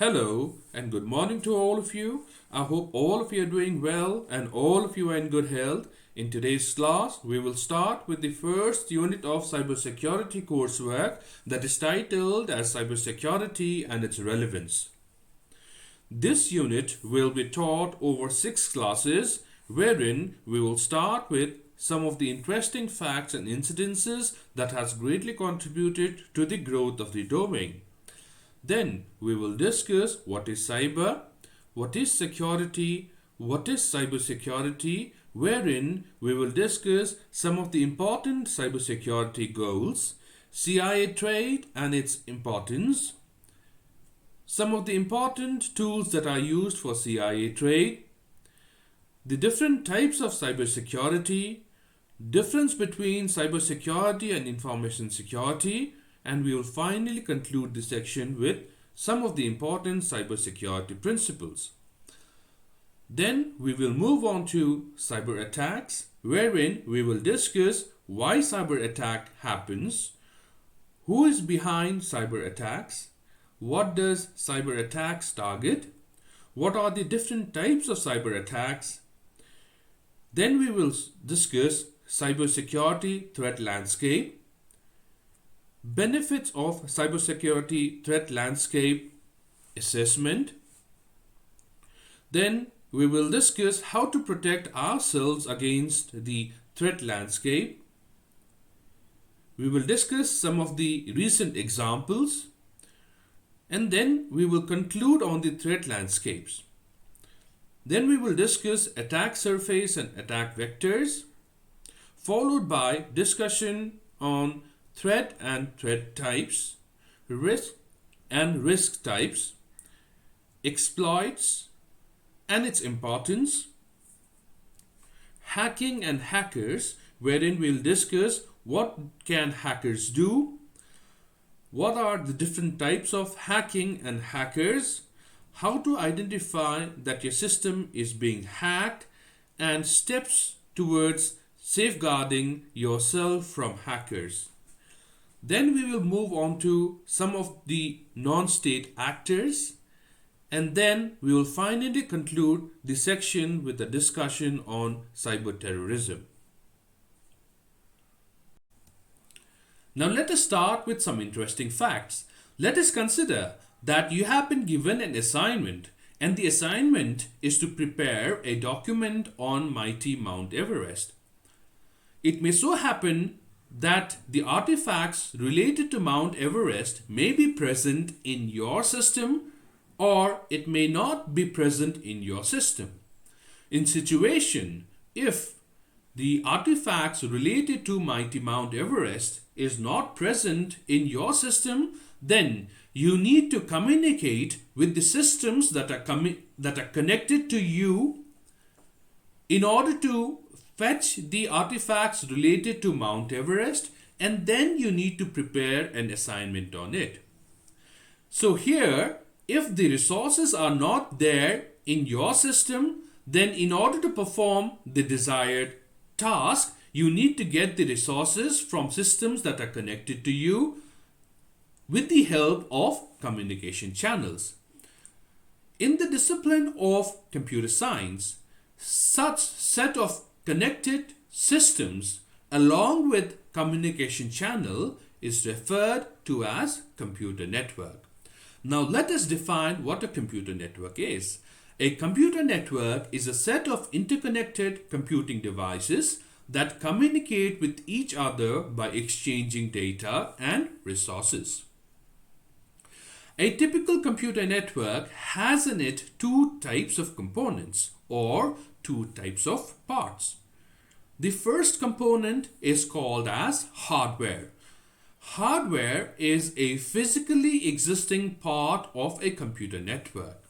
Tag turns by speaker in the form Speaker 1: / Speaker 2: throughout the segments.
Speaker 1: Hello and good morning to all of you. I hope all of you are doing well and all of you are in good health. In today's class, we will start with the first unit of cybersecurity coursework that is titled as Cybersecurity and its Relevance. This unit will be taught over 6 classes wherein we will start with some of the interesting facts and incidences that has greatly contributed to the growth of the domain. Then we will discuss what is cyber, what is security, what is cybersecurity, wherein we will discuss some of the important cybersecurity goals, CIA trade and its importance, some of the important tools that are used for CIA trade, the different types of cybersecurity, difference between cybersecurity and information security, and we will finally conclude this section with some of the important cybersecurity principles. Then we will move on to cyber attacks, wherein we will discuss why cyber attack happens, who is behind cyber attacks, what does cyber attacks target, what are the different types of cyber attacks. Then we will discuss cybersecurity threat landscape, benefits of cybersecurity threat landscape assessment. Then we will discuss how to protect ourselves against the threat landscape. We will discuss some of the recent examples, and then we will conclude on the threat landscapes. Then we will discuss attack surface and attack vectors, followed by discussion on threat and threat types, risk and risk types, exploits and its importance, hacking and hackers, wherein we'll discuss what can hackers do, what are the different types of hacking and hackers, how to identify that your system is being hacked, and steps towards safeguarding yourself from hackers. Then we will move on to some of the non-state actors, and then we will finally conclude the section with a discussion on cyber terrorism. Now let us start with some interesting facts. Let us consider that you have been given an assignment, and the assignment is to prepare a document on mighty Mount Everest. It may so happen that the artifacts related to Mount Everest may be present in your system, or it may not be present in your system. In situation, if the artifacts related to mighty Mount Everest is not present in your system, then you need to communicate with the systems that are connected to you in order to fetch the artifacts related to Mount Everest, and then you need to prepare an assignment on it. So here, if the resources are not there in your system, then in order to perform the desired task, you need to get the resources from systems that are connected to you with the help of communication channels. In the discipline of computer science, such set of connected systems along with communication channel is referred to as computer network. Now let us define what a computer network is. A computer network is a set of interconnected computing devices that communicate with each other by exchanging data and resources. A typical computer network has in it two types of components or two types of parts. The first component is called as hardware. Hardware is a physically existing part of a computer network.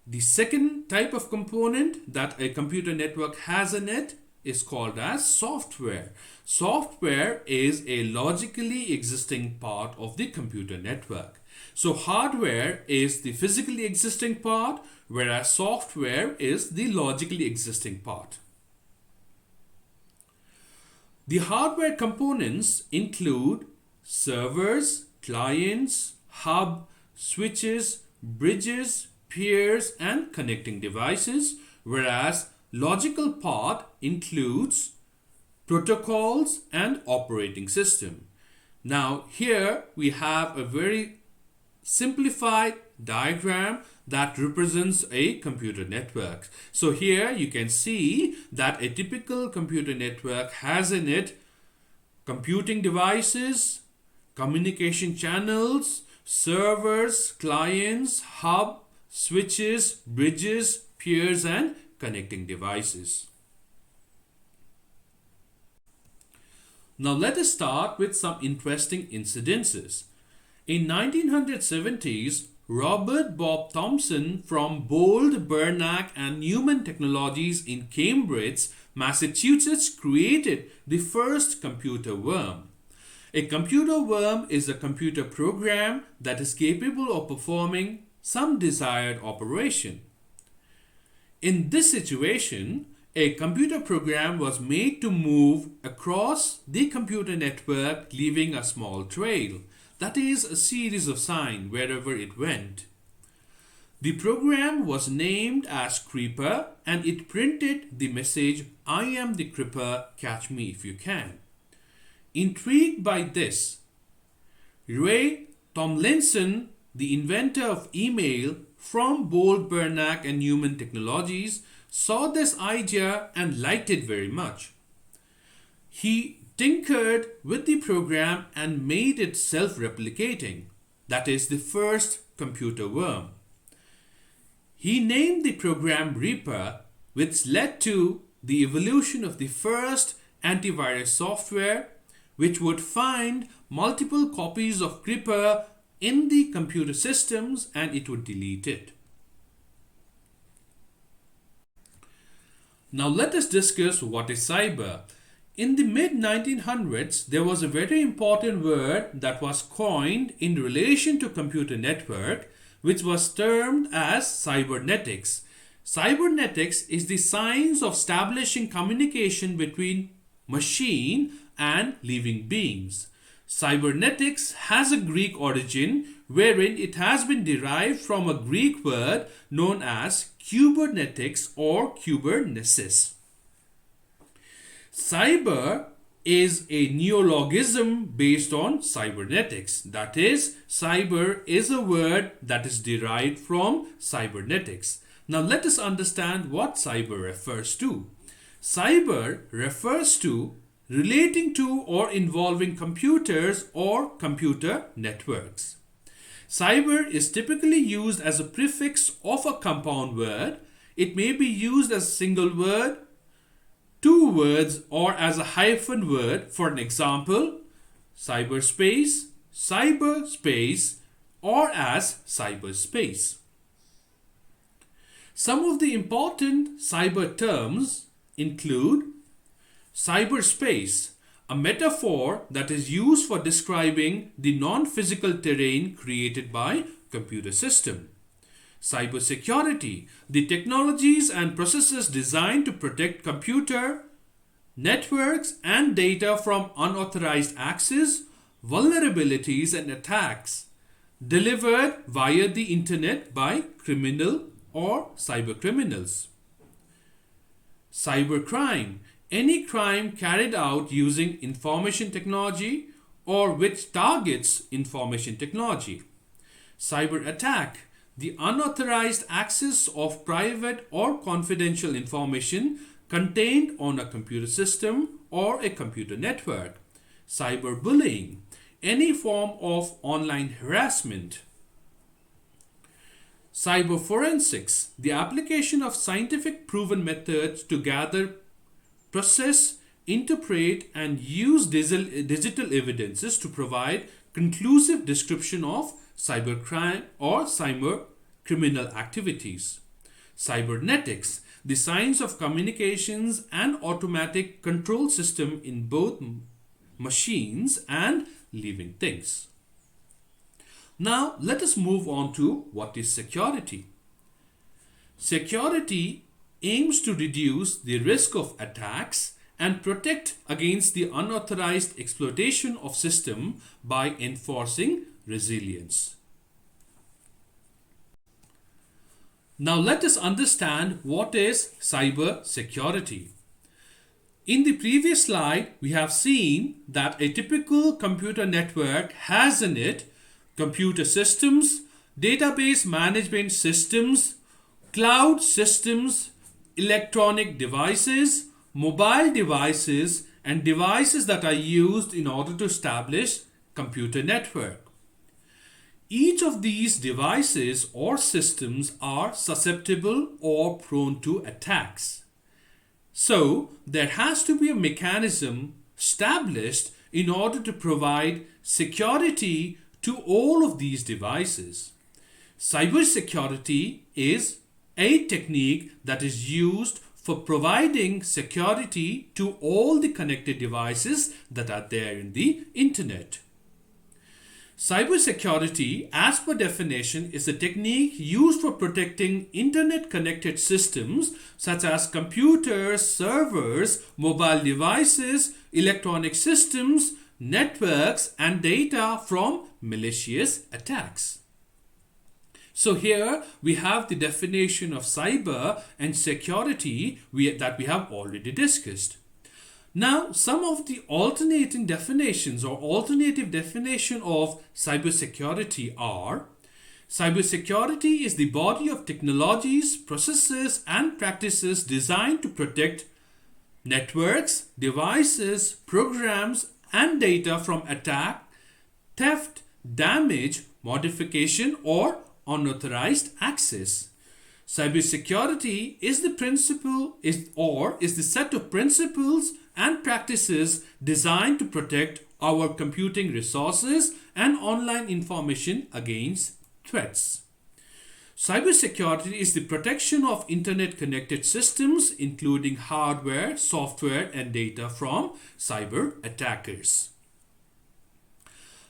Speaker 1: The second type of component that a computer network has in it is called as software. Software is a logically existing part of the computer network. So hardware is the physically existing part, whereas software is the logically existing part. The hardware components include servers, clients, hub, switches, bridges, peers, and connecting devices, whereas logical part includes protocols and operating system. Now here we have a very simplified diagram that represents a computer network. So here you can see that a typical computer network has in it computing devices, communication channels, servers, clients, hub, switches, bridges, peers, and connecting devices. Now let us start with some interesting incidences. In 1970s, Robert Bob Thompson from Bold, Bernack and Newman Technologies in Cambridge, Massachusetts created the first computer worm. A computer worm is a computer program that is capable of performing some desired operation. In this situation, a computer program was made to move across the computer network, leaving a small trail. That is a series of signs wherever it went. The program was named as Creeper and it printed the message, "I am the Creeper, catch me if you can." Intrigued by this, Ray Tomlinson, the inventor of email from Bold, Bernack and Newman Technologies, saw this idea and liked it very much. He tinkered with the program and made it self-replicating. That is the first computer worm. He named the program Reaper, which led to the evolution of the first antivirus software, which would find multiple copies of Creeper in the computer systems and it would delete it. Now let us discuss what is cyber. In the mid-1900s, there was a very important word that was coined in relation to computer network, which was termed as cybernetics. Cybernetics is the science of establishing communication between machine and living beings. Cybernetics has a Greek origin wherein it has been derived from a Greek word known as cybernetics or kybernesis. Cyber is a neologism based on cybernetics. That is, cyber is a word that is derived from cybernetics. Now let us understand what cyber refers to. Cyber refers to relating to or involving computers or computer networks. Cyber is typically used as a prefix of a compound word. It may be used as a single word, two words, or as a hyphen word. For an example, cyberspace, cyberspace, or as cyberspace. Some of the important cyber terms include cyberspace, a metaphor that is used for describing the non-physical terrain created by computer system. Cybersecurity, the technologies and processes designed to protect computer, networks and data from unauthorized access, vulnerabilities and attacks delivered via the internet by criminal or cyber criminals. Cybercrime, any crime carried out using information technology or which targets information technology. Cyber attack, the unauthorized access of private or confidential information contained on a computer system or a computer network. Cyberbullying, any form of online harassment. Cyberforensics, the application of scientific proven methods to gather, process, interpret and use digital evidences to provide conclusive description of cybercrime or cyber criminal activities. Cybernetics, the science of communications and automatic control system in both machines and living things. Now let us move on to what is security. Security aims to reduce the risk of attacks and protect against the unauthorized exploitation of system by enforcing resilience. Now let us understand what is cyber security. In the previous slide, we have seen that a typical computer network has in it computer systems, database management systems, cloud systems, electronic devices, mobile devices, and devices that are used in order to establish computer network. Each of these devices or systems are susceptible or prone to attacks. So, there has to be a mechanism established in order to provide security to all of these devices. Cybersecurity is a technique that is used for providing security to all the connected devices that are there in the internet. Cybersecurity, as per definition, is a technique used for protecting internet-connected systems such as computers, servers, mobile devices, electronic systems, networks, and data from malicious attacks. So here we have the definition of cyber and security that we have already discussed. Now, some of the alternating definitions or alternative definition of cybersecurity are: cybersecurity is the body of technologies, processes, and practices designed to protect networks, devices, programs, and data from attack, theft, damage, modification, or unauthorized access. Cybersecurity is the set of principles and practices designed to protect our computing resources and online information against threats. Cybersecurity is the protection of internet-connected systems, including hardware, software, and data from cyber attackers.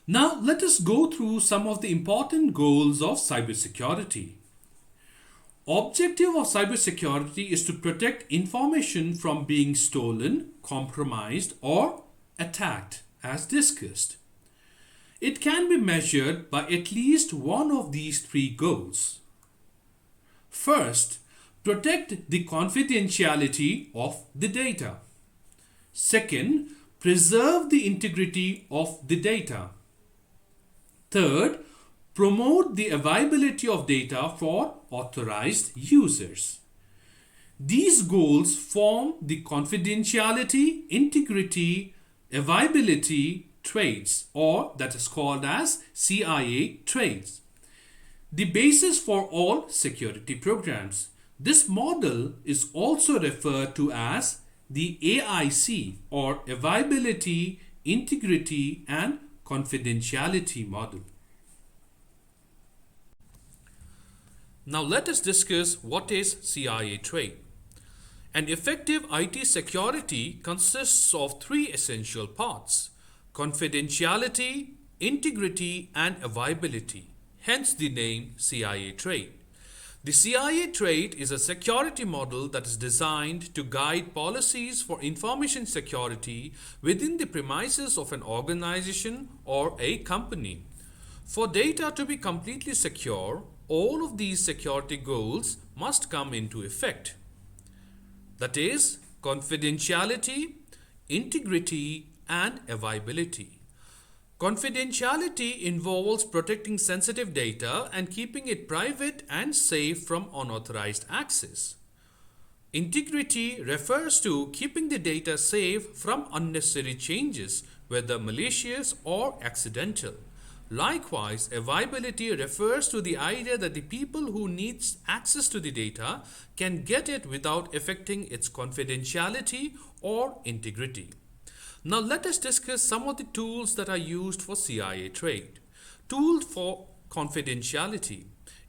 Speaker 1: Now, let us go through some of the important goals of cybersecurity. Objective of cybersecurity is to protect information from being stolen, compromised, or attacked, as discussed. It can be measured by at least one of these three goals. First, protect the confidentiality of the data. Second, preserve the integrity of the data. Third, promote the availability of data for authorized users. These goals form the confidentiality, integrity, availability traits, or that is called as CIA traits, the basis for all security programs. This model is also referred to as the AIC, or Availability, Integrity, and Confidentiality model. Now let us discuss what is CIA trait. An effective IT security consists of three essential parts: confidentiality, integrity, and availability. Hence the name CIA trait. The CIA trait is a security model that is designed to guide policies for information security within the premises of an organization or a company. For data to be completely secure, all of these security goals must come into effect. That is, confidentiality, integrity, and availability. Confidentiality involves protecting sensitive data and keeping it private and safe from unauthorized access. Integrity refers to keeping the data safe from unnecessary changes, whether malicious or accidental. Likewise, availability refers to the idea that the people who need access to the data can get it without affecting its confidentiality or integrity. Now let us discuss some of the tools that are used for CIA trait. Tools for confidentiality: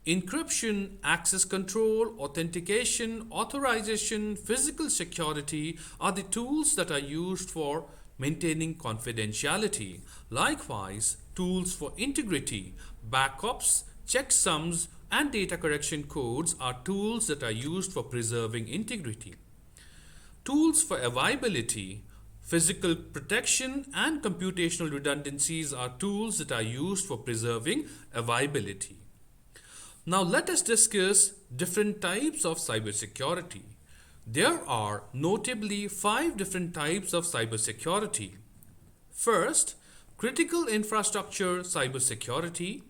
Speaker 1: encryption, access control, authentication, authorization, physical security are the tools that are used for maintaining confidentiality. Likewise, tools for integrity, backups, checksums, and data correction codes are tools that are used for preserving integrity. Tools for availability, physical protection, and computational redundancies are tools that are used for preserving availability. Now let us discuss different types of cybersecurity. There are notably 5 different types of cybersecurity. First, critical infrastructure cybersecurity,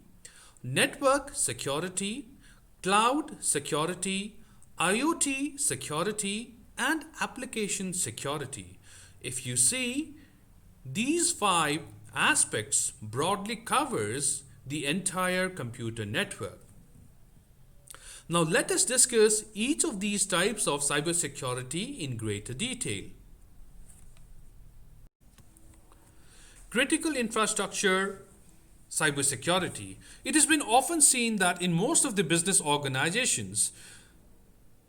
Speaker 1: network security, cloud security, IoT security, and application security. If you see, these 5 aspects broadly covers the entire computer network. Now let us discuss each of these types of cybersecurity in greater detail. Critical infrastructure cybersecurity. It has been often seen that in most of the business organizations,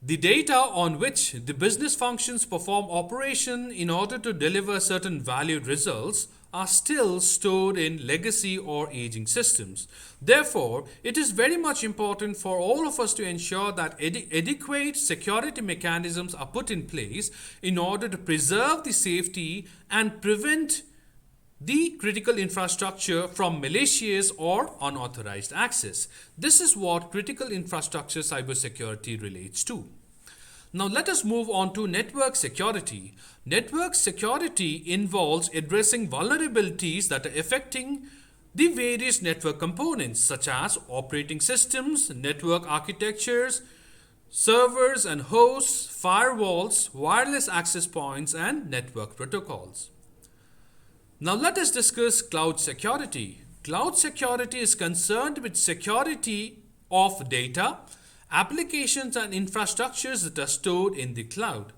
Speaker 1: the data on which the business functions perform operation in order to deliver certain valued results are still stored in legacy or aging systems. Therefore, it is very much important for all of us to ensure that adequate security mechanisms are put in place in order to preserve the safety and prevent the critical infrastructure from malicious or unauthorized access. This is what critical infrastructure cybersecurity relates to. Now let us move on to network security. Network security involves addressing vulnerabilities that are affecting the various network components such as operating systems, network architectures, servers and hosts, firewalls, wireless access points, and network protocols. Now let us discuss cloud security. Cloud security is concerned with security of data, applications and infrastructures that are stored in the cloud.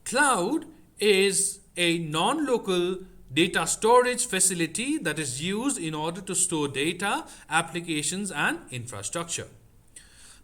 Speaker 1: Cloud is a non-local data storage facility that is used in order to store data, applications and infrastructure.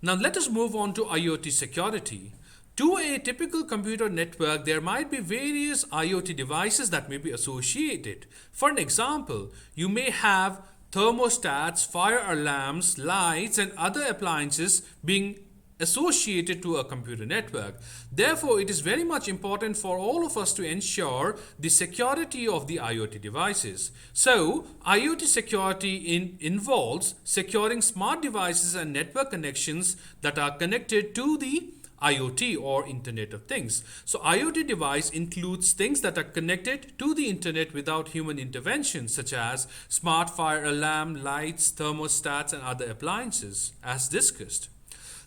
Speaker 1: Now let us move on to IoT security. To a typical computer network, there might be various IoT devices that may be associated. For an example, you may have thermostats, fire alarms, lights, and other appliances being associated to a computer network. Therefore, it is very much important for all of us to ensure the security of the IoT devices. So, IoT security involves securing smart devices and network connections that are connected to the IoT or Internet of Things. So IoT device includes things that are connected to the internet without human intervention, such as smart fire alarm, lights, thermostats, and other appliances, as discussed.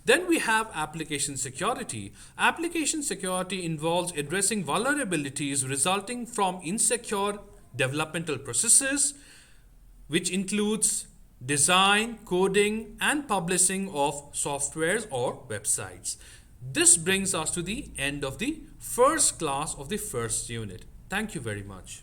Speaker 1: Then we have application security. Application security involves addressing vulnerabilities resulting from insecure developmental processes, which includes design, coding, and publishing of softwares or websites. This brings us to the end of the first class of the first unit. Thank you very much.